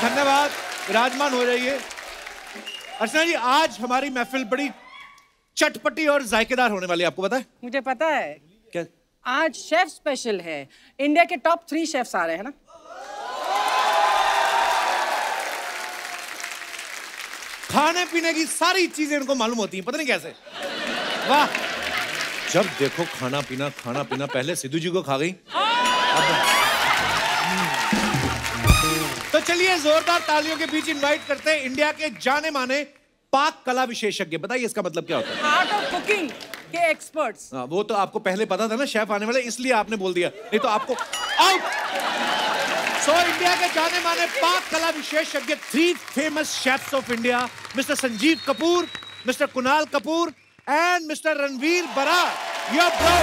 धन्यवाद, विराजमान हो जाइए। अर्चना जी, आज हमारी महफिल बड़ी चटपटी और जायकेदार होने वाली है, आपको पता है? मुझे पता है। क्या? आज शेफ स्पेशल है। इंडिया के टॉप 3 शेफ्स आ रहे हैं ना। खाने पीने की सारी चीजें इनको मालूम होती हैं, पता नहीं कैसे। वाह, जब देखो खाना पीना। पहले सिद्धू जी को खा गई। तो चलिए जोरदार तालियों के बीच इनवाइट करते हैं इंडिया के जाने माने पाक कला विशेषज्ञ। बताइए इसका मतलब क्या होता है? आर्ट ऑफ कुकिंग के एक्सपर्ट्स। वो तो आपको पहले पता था ना शेफ आने वाले, इसलिए आपने बोल दिया, नहीं तो आपको आउट। सो इंडिया के जाने माने पाक कला विशेषज्ञ, 3 famous chefs of India, mister Sanjeev Kapoor, mister Kunal Kapoor and mister Ranveer Brar. Your bro.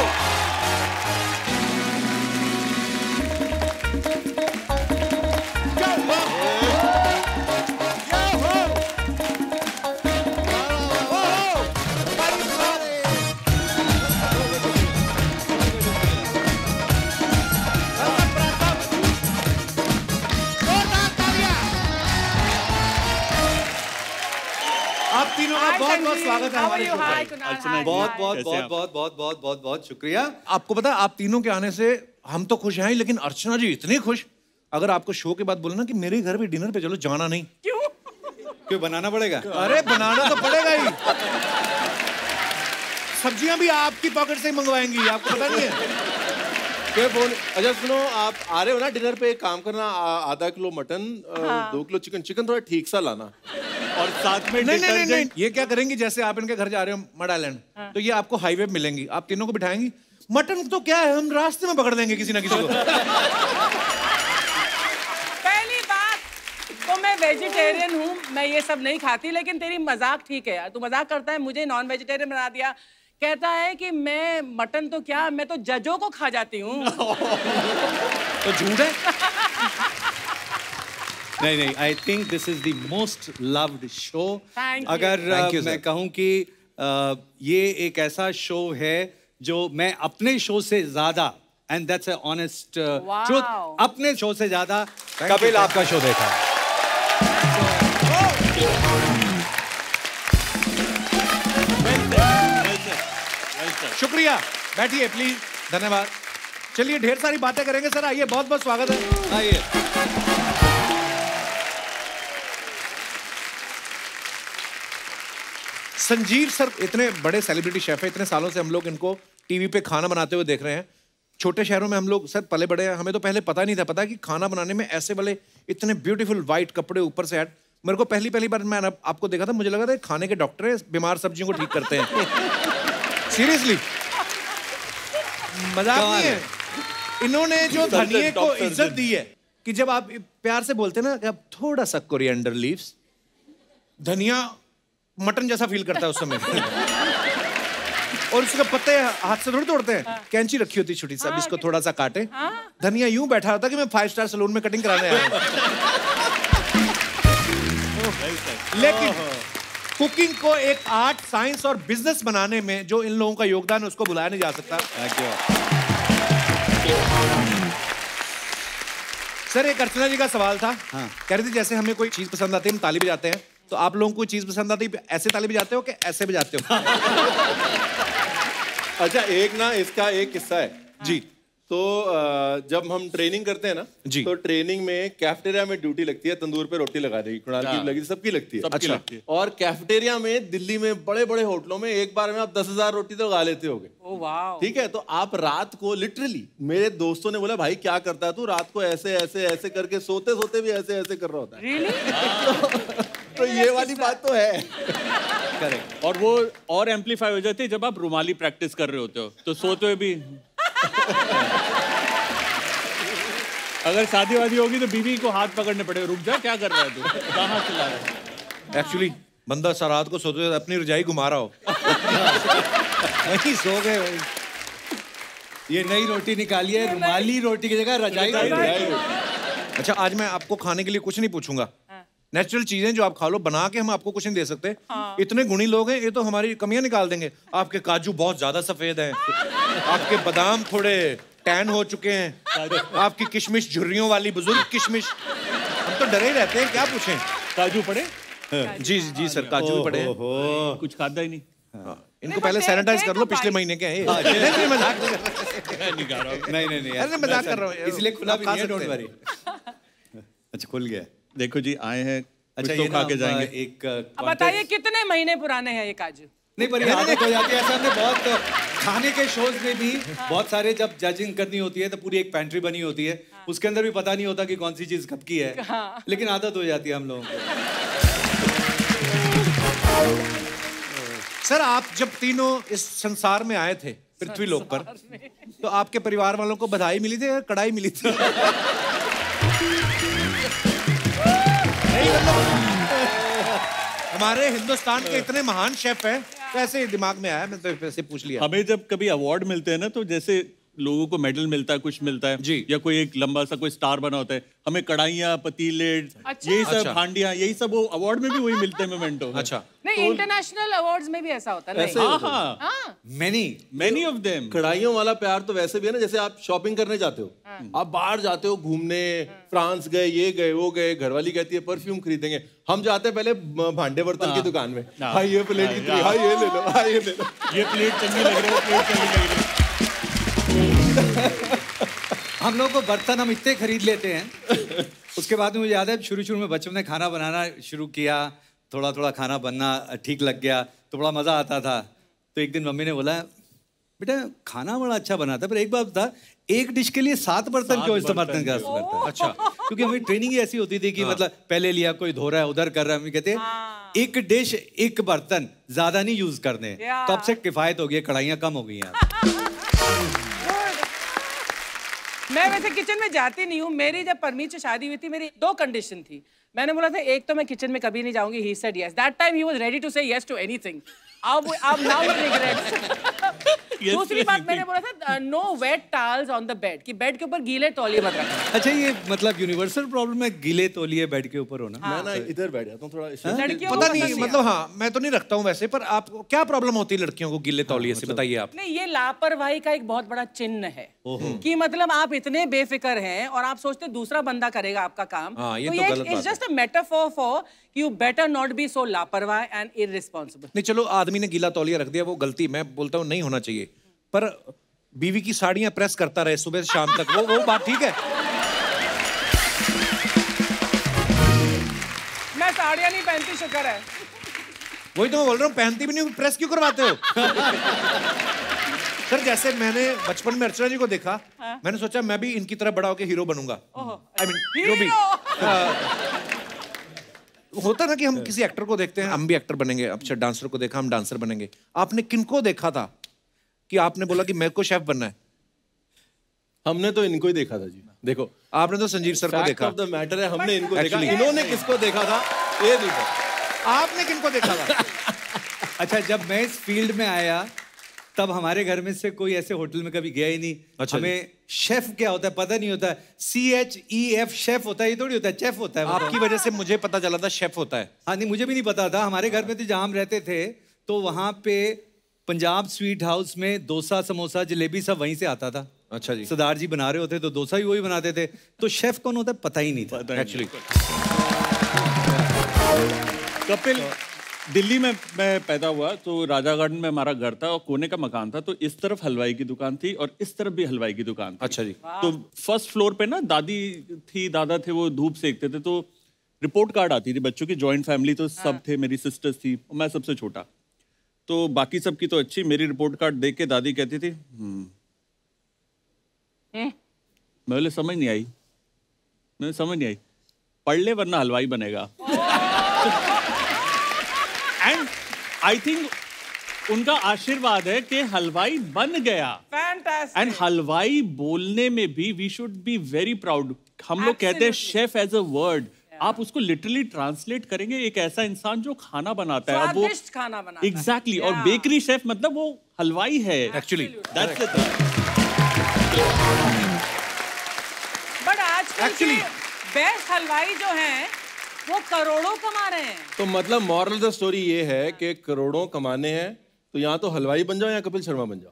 आप तीनों का बहुत बहुत स्वागत है हमारे शो पर। बहुत शुक्रिया। आपको पता है, आप तीनों के आने से हम तो खुश हैं, लेकिन अर्चना जी इतनी खुश, अगर आपको शो के बाद बोले ना कि मेरे घर भी डिनर पे चलो, जाना नहीं। क्यों बनाना पड़ेगा? अरे बनाना तो पड़ेगा ही। सब्जियां भी आपकी पॉकेट से ही मंगवाएंगी, आपको पता नहीं है? अच्छा सुनो, आप आ रहे हो ना डिनर पे, एक काम करना, आधा किलो मटन, 2 किलो चिकन थोड़ा ठीक सा लाना, और साथ में नहीं, ये क्या करेंगी, जैसे आप इनके घर जा रहे हो मड आइलैंड, तो ये आपको हाईवे पे मिलेंगी, आप तीनों को बिठाएंगी। मटन तो क्या है, हम रास्ते में पकड़ देंगे किसी ना किसी को। पहली बात तो मैं वेजिटेरियन हूँ, मैं ये सब नहीं खाती, लेकिन तेरी मजाक ठीक है यार, तू मजाक करता है, मुझे नॉन वेजिटेरियन बना दिया। कहता है कि मैं मटन तो क्या, मैं तो जजों को खा जाती हूँ। तो झूठ है। नहीं, I think this is the most loved show. अगर मैं कहूँ कि ये एक ऐसा शो है जो मैं अपने शो से ज्यादा, and that's a honest truth, अपने शो से ज्यादा कपिल आपका शो देखा है। शुक्रिया, बैठिए प्लीज, धन्यवाद। चलिए ढेर सारी बातें करेंगे सर, आइए, बहुत बहुत स्वागत है, आइए। संजीव सर इतने बड़े सेलिब्रिटी शेफ है, इतने सालों से हम लोग इनको टीवी पे खाना बनाते हुए देख रहे हैं। छोटे शहरों में हम लोग सर पले बड़े हैं, हमें तो पहले पता नहीं था, पता कि खाना बनाने में ऐसे वाले इतने ब्यूटीफुल व्हाइट कपड़े ऊपर से ऐड। मेरे को पहली बार मैं आपको देखा था, मुझे लगा था खाने के डॉक्टर हैं, बीमार सब्जियों को ठीक करते हैं। सीरियसली, मजाक नहीं है। इन्होंने जो धनिये को इज्जत दी है कि जब आप प्यार से बोलते हैं ना कि आप थोड़ा सा कोरिएंडर लीव्स, धनिया मटन जैसा फील करता है उस समय। और उसके पत्ते हाथ से थोड़ी तोड़ते हैं, कैंची रखी होती छोटी सा, इसको थोड़ा सा काटे। धनिया यूं बैठा होता कि मैं 5 स्टार सैलून में कटिंग कराने आया हूं। लेकिन कुकिंग को एक आर्ट, साइंस और बिजनेस बनाने में जो इन लोगों का योगदान है उसको भुलाया नहीं जा सकता। सर, एक अर्चना जी का सवाल था। कह रही थी जैसे हमें कोई चीज पसंद आती है हम ताली बजाते हैं, तो आप लोगों को चीज पसंद आती है ऐसे ताली बजाते हो कि ऐसे बजाते हो? अच्छा, एक ना इसका एक किस्सा है जी। तो जब हम ट्रेनिंग करते हैं ना जी, तो ट्रेनिंग में कैफेटेरिया में ड्यूटी लगती है, तंदूर पे रोटी लगा देगी, कुणाल की लगी, सबकी लगती है। अच्छा। और कैफेटेरिया में दिल्ली में बड़े बड़े होटलों में एक बार में आप 10,000 रोटी तो लगा लेते होगे। ठीक है, तो आप रात को लिटरली, मेरे दोस्तों ने बोला भाई क्या करता है तू, रात को ऐसे ऐसे ऐसे करके सोते सोते भी ऐसे ऐसे कर रहा होता है। तो ये वाली बात तो है। करेक्ट। और वो और एम्पलीफाई हो जाती है जब आप रुमाली प्रैक्टिस कर रहे होते हो, तो सोते हुए भी। अगर शादी वादी होगी तो बीवी को हाथ पकड़ने पड़ेगा, रुक जा, क्या कर रहा है तू, कहाँ चिल्ला रहा है? एक्चुअली बंदा सा रात को सोते हुए अपनी रजाई घुमा रहा हो। वही सो गए भाई। ये नई रोटी निकाली है, रुमाली रोटी की जगह रजाई। अच्छा, आज मैं आपको खाने के लिए कुछ नहीं पूछूंगा, नेचुरल चीजें जो आप खा लो, बना के हम आपको कुछ नहीं दे सकते। इतने गुणी लोग हैं, ये तो हमारी कमियां निकाल देंगे। आपके काजू बहुत ज्यादा सफेद हैं, आपके बादाम थोड़े टैन हो चुके हैं, आपकी किशमिश झुर्रियों वाली बुजुर्ग किशमिश, हम तो डरे ही रहते हैं, क्या पूछें? काजू पड़े? जी जी सर, काजू भी पड़े हैं। कुछ खाता ही नहीं। इनको पहले सैनिटाइज कर लो, पिछले महीने के हैं। नहीं मजाक नहीं कर रहा हूँ। नहीं अरे मजाक कर रहा हूँ, इसलिए खुला भी नहीं है, डोंट वरी। अच्छा खुल गया। देखो जी आए हैं, अच्छा तो खा के जाएंगे। एक अब बताइए कितने महीने पुराने हैं ये काजू? नहीं पर ये आदत हो जाती है। ऐसा हमने बहुत खाने के शोज में भी बहुत सारे जब जजिंग करनी होती है तो पूरी एक पैंट्री बनी होती है, उसके अंदर भी पता नहीं होता कि कौन सी चीज कब की है, लेकिन आदत हो जाती है हम लोगों को। सर आप जब तीनों इस संसार में आए थे पृथ्वी लोक पर, तो आपके परिवार वालों को बधाई मिली थी या कड़ाई मिली थी? हमारे हिंदुस्तान के इतने महान शेफ हैं, कैसे दिमाग में आया? मैं तो ऐसे पूछ लिया। हमें जब कभी अवार्ड मिलते हैं ना, तो जैसे लोगों को मेडल मिलता है, कुछ मिलता है जी, या कोई एक लंबा सा कोई स्टार बना होता है, हमें कढ़ाइयाँ, पतीले, यही सब हांडियाँ, यही सब वो अवार्ड में भी वही मिलते हैं मोमेंटो। अच्छा, नहीं इंटरनेशनल अवार्ड्स में भी ऐसा होता है? हाँ, मेनी ऑफ देम। कढ़ाइयों वाला प्यार तो वैसे भी है ना, जैसे आप शॉपिंग करने जाते हो, आप बाहर जाते हो घूमने, फ्रांस गए, ये गए, वो गए, घरवाली कहती है परफ्यूम खरीदेंगे, हम जाते हैं पहले भांडे बर्तन की दुकान में, हाँ ये प्लेट कितनी, हाँ ये ले लो, हाँ ये ले लो, ये प्लेट चंगी लग रही है, प्लेट चंगी लग रही है। हम लोग को बर्तन हम इतने खरीद लेते हैं। उसके बाद में मुझे याद है शुरू में बचपन में खाना बनाना शुरू किया, थोड़ा थोड़ा खाना बनना ठीक लग गया तो बड़ा मजा आता था। तो एक दिन मम्मी ने बोला बेटा खाना बड़ा अच्छा बनाता है, पर एक बात बता, एक डिश के लिए 7 बर्तन क्यों इस्तेमाल करता है? अच्छा, क्योंकि हमें ट्रेनिंग ही ऐसी होती थी कि मतलब पहले लिया, कोई धो रहा है, उधर कर रहा है, मम्मी कहते हैं एक डिश एक बर्तन, ज्यादा नहीं यूज करने। तब से किफायत हो गई, कढ़ाइयाँ कम हो गई हैं। मैं वैसे किचन में जाती नहीं हूँ। मेरी जब परमीत से शादी हुई थी, मेरी 2 कंडीशन थी। मैंने बोला था एक तो मैं किचन में कभी नहीं जाऊंगी, he said yes. That time he was ready to say yes to anything. अब now he regrets. दूसरी बात मैंने बोला था no wet towels on the bed, कि बेड के ऊपर गीले तौलिए मत रखना। अच्छा ये मतलब यूनिवर्सल प्रॉब्लम है गीले तौलिए बेड के ऊपर होना? मैं ना इधर बैठ जाता हूँ थोड़ा, पता नहीं मतलब, हाँ मैं तो नहीं रखता हूँ वैसे, पर आपको क्या प्रॉब्लम होती है लड़कियों को गीले तौलिए से, बताइए आप। नहीं ये लापरवाही का एक बहुत बड़ा चिन्ह है कि मतलब आप इतने बेफिक्र हैं और आप सोचते दूसरा बंदा करेगा आपका काम। तो ये it's just a metaphor for you better not be so लापरवाह एंड इररिस्पांसिबल। नहीं चलो आदमी ने गीला तौलिया रख दिया, वो गलती, मैं बोलता हूँ नहीं होना चाहिए, पर बीवी की साड़ियां प्रेस करता रहे सुबह से शाम तक, वो बात ठीक है? मैं साड़ियां नहीं पहनती, शुक्र है। वही तो मैं बोल रहा हूँ, पहनती भी नहीं, प्रेस क्यों करवाते हो? सर जैसे मैंने बचपन में अर्चना जी को देखा, मैंने सोचा मैं भी इनकी तरह बड़ा होकर हीरो बनूंगा। आई मीन जो भी होता ना कि हम किसी एक्टर को देखते हैं, हम भी एक्टर बनेंगे, अच्छा डांसर को देखा हम डांसर बनेंगे। आपने किनको देखा था कि आपने बोला कि मेरे को शेफ बनना है? हमने तो इनको ही देखा था जी। देखो आपने तो संजीव सर को देखा। फैक्ट ऑफ द मैटर है, हमने इनको देखा, इन्होंने किसको देखा था ये नहीं पता। आपने किनको देखा था? अच्छा जब मैं इस फील्ड में आया तब हमारे घर में से कोई ऐसे होटल में कभी गया ही नहीं। अच्छा, हमें शेफ क्या होता है पता नहीं होता है। CHEF शेफ होता है, ये थोड़ी होता है चेफ होता है। आपकी वजह से मुझे पता चला था शेफ होता है। हाँ नहीं मुझे भी नहीं पता था। हमारे घर में तो जहाँ हम रहते थे तो वहाँ पे पंजाब स्वीट हाउस में डोसा समोसा जलेबी सब वहीं से आता था। अच्छा जी। सरदार जी बना रहे होते तो डोसा भी वही बनाते थे। तो शेफ कौन होता है पता ही नहीं था एक्चुअली। कपिल, दिल्ली में मैं पैदा हुआ तो राजा गार्डन में हमारा घर था और कोने का मकान था, तो इस तरफ हलवाई की दुकान थी और इस तरफ भी हलवाई की दुकान थी। अच्छा जी। तो फर्स्ट फ्लोर पे ना दादी थी दादा थे, वो धूप सेकते थे, तो रिपोर्ट कार्ड आती थी बच्चों की, जॉइंट फैमिली तो सब थे, मेरी सिस्टर्स थी, मैं सबसे छोटा, तो बाकी सबकी तो अच्छी, मेरी रिपोर्ट कार्ड देख के दादी कहती थी मैं बोले समझ नहीं आई, मैं समझ नहीं आई, पढ़ ले वरना हलवाई बनेगा। एंड आई थिंक उनका आशीर्वाद है कि हलवाई बन गया। Fantastic. एंड हलवाई बोलने में भी we should be very proud. हम लोग कहते हैं शेफ एज अ वर्ड, आप उसको लिटरली ट्रांसलेट करेंगे एक ऐसा इंसान जो खाना बनाता है। अब वो खाना बनाता है। एग्जैक्टली। और बेकरी शेफ मतलब वो हलवाई है एक्चुअली। That's it. बट आजकल के बेस्ट हलवाई जो हैं वो करोड़ों कमा रहे हैं। तो मतलब मॉरल द स्टोरी ये है कि करोड़ों कमाने हैं तो यहाँ तो हलवाई बन जाओ या कपिल शर्मा बन जाओ।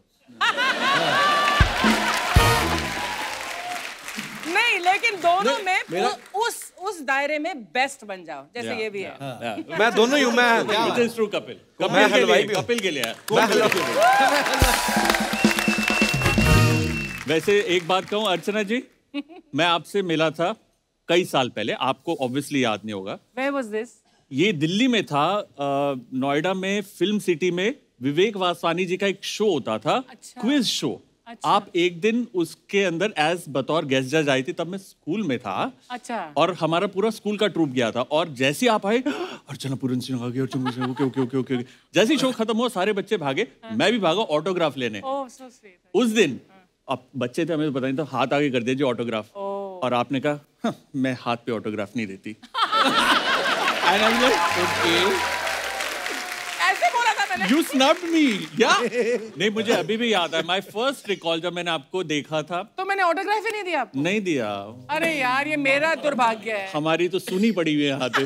नहीं लेकिन दोनों में मेरा... उस दायरे में बेस्ट बन जाओ, जैसे ये भी है। मैं दोनों ही हूँ। मैं कपिल हलवाई भी कपिल के लिए वैसे एक बात कहूँ अर्चना जी, मैं आपसे मिला था कई साल पहले, आपको ऑब्वियसली याद नहीं होगा। Where was this? ये दिल्ली में था, नोएडा में फिल्म सिटी में विवेक वासवानी जी का एक शो होता था, क्विज शो। अच्छा। आप एक दिन उसके अंदर एज बतौर गेस्ट जज आई थी, तब मैं स्कूल में था। अच्छा। और हमारा पूरा स्कूल का ट्रूप गया था, और जैसे आप आए अर्चना पूरन सिंह आ गई, ओके। जैसे ही शो खत्म हुआ सारे बच्चे भागे, मैं भी भागा ऑटोग्राफ लेने। Oh, so sweet. उस दिन अब बच्चे थे, हमें तो पता नहीं था, हाथ आगे कर दीजिए ऑटोग्राफ। और आपने कहा मैं हाथ पे ऑटोग्राफ नहीं देती। ऐसे बोला था मैंने। You snubbed me, yeah? नहीं, मुझे अभी भी याद है, my first recall जब मैंने आपको देखा था। तो मैंने ऑटोग्राफ ही नहीं दिया आपको? नहीं दिया। अरे यार, ये मेरा दुर्भाग्य है। हमारी तो सुनी पड़ी हुई है हाथे।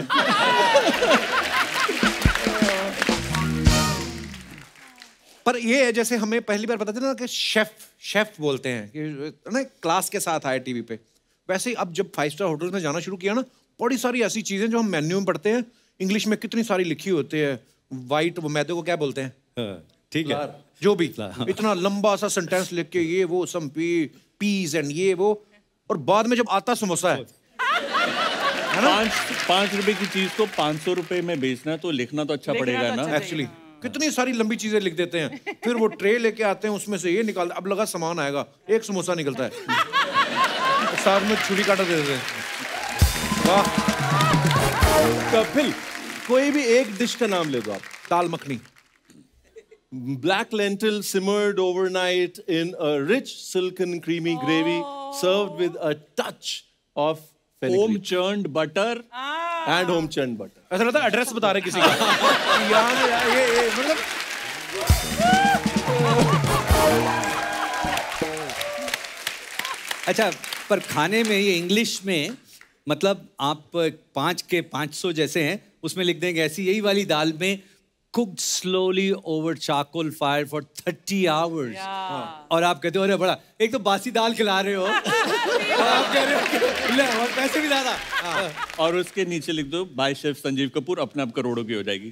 पर ये है, जैसे हमें पहली बार पता चला ना कि शेफ बोलते हैं कि ना क्लास के साथ आए टीवी पे, वैसे ही अब जब 5 स्टार होटल में जाना शुरू किया ना, बड़ी सारी ऐसी चीजें जो हम मेन्यू में पढ़ते हैं, इंग्लिश में कितनी सारी लिखी होती है। वाइट वो मैदे को क्या बोलते हैं? ठीक है, जो भी इतना लंबा सा सेंटेंस लिख के ये वो सम पीस एंड ये वो, और बाद में जब आता समोसा है ना, 5 रुपए की चीज को 500 रुपए में बेचना, तो लिखना तो अच्छा पड़ेगा ना। एक्चुअली कितनी सारी लंबी चीजें लिख देते हैं, फिर वो ट्रे लेके आते हैं, उसमें से ये निकालते, अब लगा सामान आएगा, एक समोसा निकलता है, साथ में छुरी काटा दे देते हैं। वाह। कपिल, कोई भी एक डिश का नाम ले दो आप। दाल makhani. Black lentil simmered overnight in a rich silken creamy gravy served with a touch of fenugreek home churned butter and home churned butter। ऐसा लगता है एड्रेस बता रहे किसी का। यार ये मतलब अच्छा, पर खाने में ये इंग्लिश में मतलब आप 5 के 500 जैसे हैं, उसमें लिख देंगे ऐसी यही वाली दाल में cooked slowly over charcoal fire for 30 hours। और आप कहते हो अरे बड़ा, एक तो बासी दाल खिला रहे हो और आप कह रहे हो ले और पैसे भी ज्यादा। और उसके नीचे लिख दो बाय शेफ संजीव कपूर, अपने आप करोड़ों की हो जाएगी।